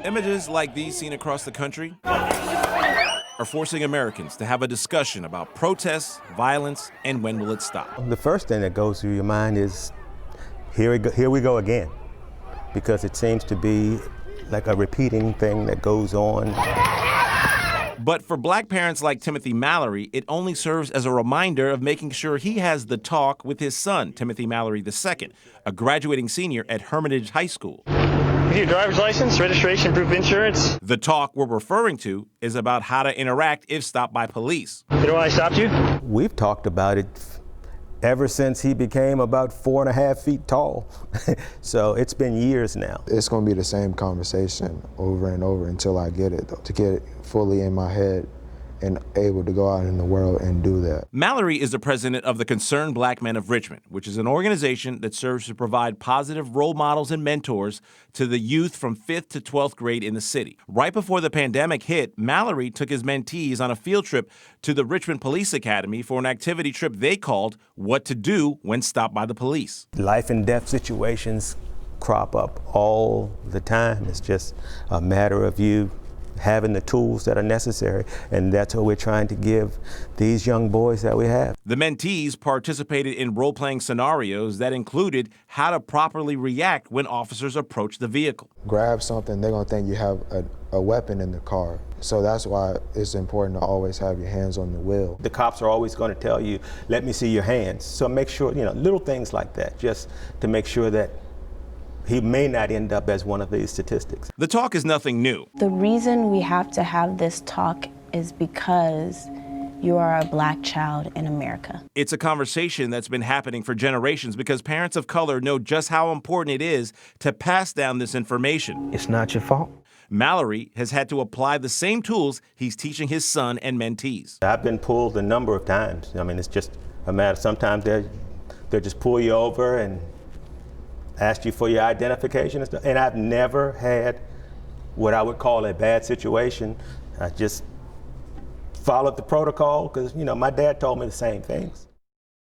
Images like these seen across the country are forcing Americans to have a discussion about protests, violence, and when will it stop. The first thing that goes through your mind is, here we go again, because it seems to be like a repeating thing that goes on. But for black parents like Timothy Mallory, it only serves as a reminder of making sure he has the talk with his son, Timothy Mallory II, a graduating senior at Hermitage High School. Your driver's license, registration, proof of insurance. The talk we're referring to is about how to interact if stopped by police. You know why I stopped you? We've talked about it ever since he became about 4.5 feet tall. So it's been years now. It's going to be the same conversation over and over until I get it, though, to get it fully in my head and able to go out in the world and do that. Mallory is the president of the Concerned Black Men of Richmond, which is an organization that serves to provide positive role models and mentors to the youth from 5th to 12th grade in the city. Right before the pandemic hit, Mallory took his mentees on a field trip to the Richmond Police Academy for an activity trip they called What to Do When Stopped by the Police. Life and death situations crop up all the time. It's just a matter of you having the tools that are necessary, and that's what we're trying to give these young boys that we have. The mentees participated in role-playing scenarios that included how to properly react when officers approach the vehicle. Grab something, they're going to think you have a weapon in the car. So that's why it's important to always have your hands on the wheel. The cops are always going to tell you, let me see your hands. So make sure, little things like that, just to make sure that he may not end up as one of these statistics. The talk is nothing new. The reason we have to have this talk is because you are a black child in America. It's a conversation that's been happening for generations because parents of color know just how important it is to pass down this information. It's not your fault. Mallory has had to apply the same tools he's teaching his son and mentees. I've been pulled a number of times. It's just a matter, sometimes they'll just pull you over and ask you for your identification and stuff. And I've never had what I would call a bad situation. I just followed the protocol because, my dad told me the same things.